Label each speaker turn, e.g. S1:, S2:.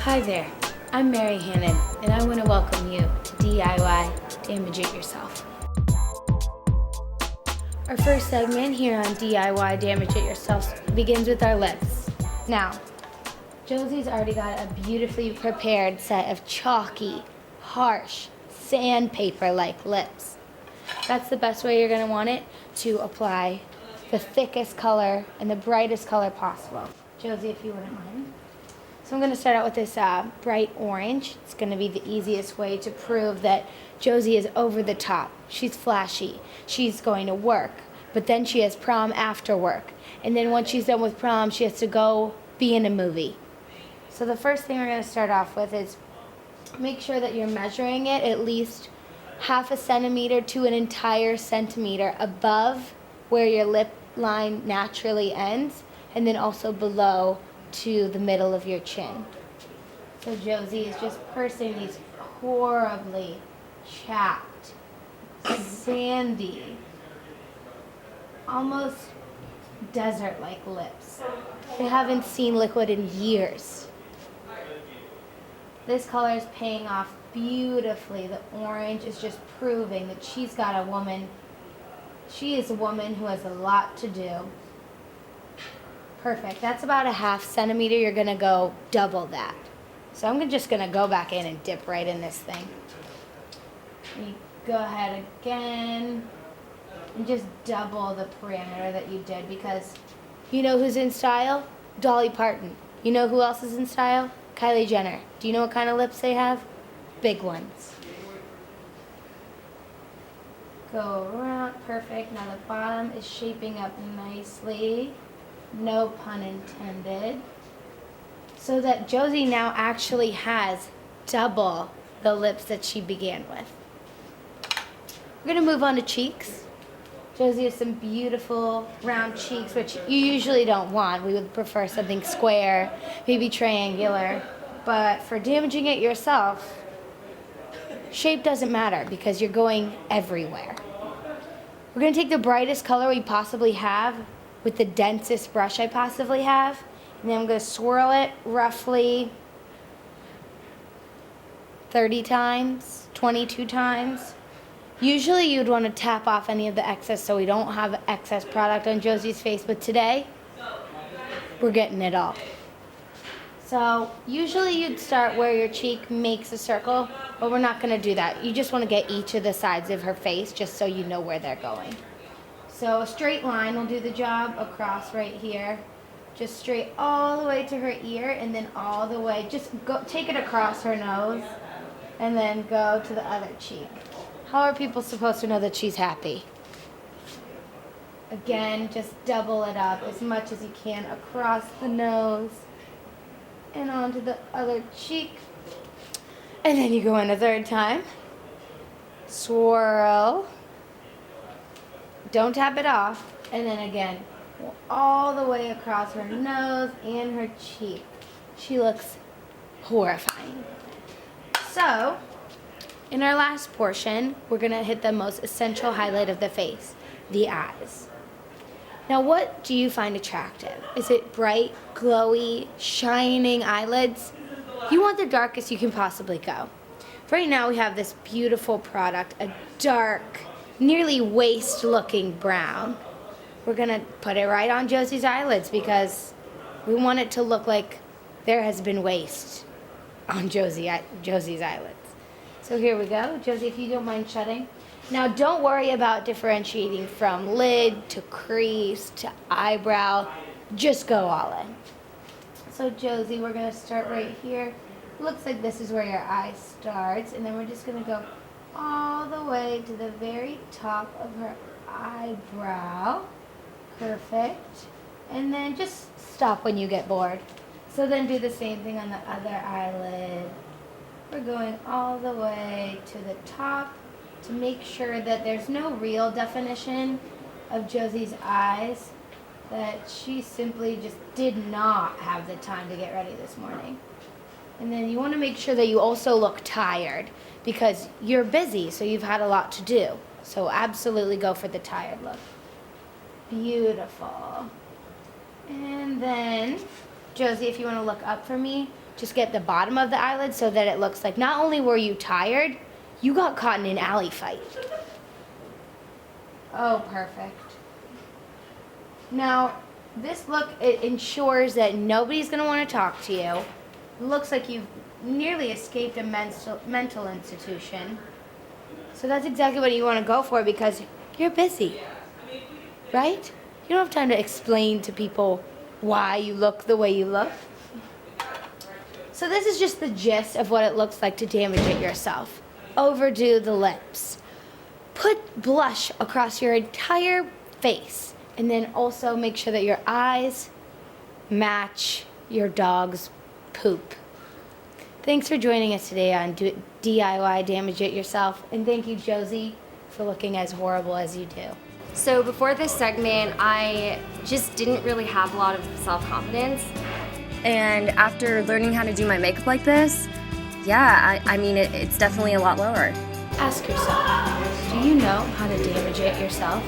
S1: Hi there, I'm Mary Hannon, and I want to welcome you to DIY Damage It Yourself. Our first segment here on DIY Damage It Yourself begins with our lips. Now, Josie's already got a beautifully prepared set of chalky, harsh, sandpaper-like lips. That's the best way you're going to want it to apply the thickest color and the brightest color possible. Josie, if you wouldn't mind. So I'm going to start out with this bright orange. It's going to be the easiest way to prove that Josie is over the top. She's flashy. She's going to work. But then she has prom after work. And then once she's done with prom, she has to go be in a movie. So the first thing we're going to start off with is make sure that you're measuring it at least half a centimeter to an entire centimeter above where your lip line naturally ends, and then also below to the middle of your chin. So Josie is just pursing these horribly chapped, sandy, almost desert-like lips. They haven't seen liquid in years. This color is paying off beautifully. The orange is just proving that she's got a woman. She is a woman who has a lot to do. Perfect. That's about a half centimeter. You're going to go double that. So I'm just going to go back in and dip right in this thing. You go ahead again and just double the parameter that you did, because you know who's in style? Dolly Parton. You know who else is in style? Kylie Jenner. Do you know what kind of lips they have? Big ones. Go around. Perfect. Now the bottom is shaping up nicely. No pun intended. So that Josie now actually has double the lips that she began with. We're going to move on to cheeks. Josie has some beautiful round cheeks, which you usually don't want. We would prefer something square, maybe triangular. But for damaging it yourself, shape doesn't matter because you're going everywhere. We're going to take the brightest color we possibly have with the densest brush I possibly have, and then I'm going to swirl it roughly 30 times, 22 times. Usually you'd want to tap off any of the excess so we don't have excess product on Josie's face, but today we're getting it all. So usually you'd start where your cheek makes a circle, but we're not going to do that. You just want to get each of the sides of her face just so you know where they're going. So a straight line will do the job across right here. Just straight all the way to her ear, and then all the way, just go take it across her nose and then go to the other cheek. How are people supposed to know that she's happy? Again, just double it up as much as you can across the nose and onto the other cheek. And then you go in a third time. Swirl. Don't tap it off. And then again, all the way across her nose and her cheek. She looks horrifying. So, in our last portion, we're going to hit the most essential highlight of the face, the eyes. Now, what do you find attractive? Is it bright, glowy, shining eyelids? You want the darkest you can possibly go. Right now, we have this beautiful product, a dark, nearly waist-looking brown. We're going to put it right on Josie's eyelids because we want it to look like there has been waste on Josie's eyelids. So here we go. Josie, if you don't mind shutting. Now, don't worry about differentiating from lid to crease to eyebrow. Just go all in. So Josie, we're going to start right here. Looks like this is where your eye starts, and then we're just going to go all the way to the very top of her eyebrow. Perfect. And then just stop when you get bored. So then do the same thing on the other eyelid. We're going all the way to the top to make sure that there's no real definition of Josie's eyes, that she simply just did not have the time to get ready this morning. And then you want to make sure that you also look tired because you're busy, so you've had a lot to do. So absolutely go for the tired look. Beautiful. And then, Josie, if you want to look up for me, just get the bottom of the eyelid so that it looks like not only were you tired, you got caught in an alley fight. Oh, perfect. Now, this look, it ensures that nobody's going to want to talk to you. It looks like you've nearly escaped a mental institution. So that's exactly what you want to go for because you're busy, right? You don't have time to explain to people why you look the way you look. So this is just the gist of what it looks like to damage it yourself. Overdo the lips. Put blush across your entire face. And then also make sure that your eyes match your dog's poop. Thanks for joining us today on DIY Damage It Yourself. And thank you, Josie, for looking as horrible as you do.
S2: So before this segment, I just didn't really have a lot of self-confidence. And after learning how to do my makeup like this, yeah, I mean, it's definitely a lot lower.
S1: Ask yourself, do you know how to damage it yourself?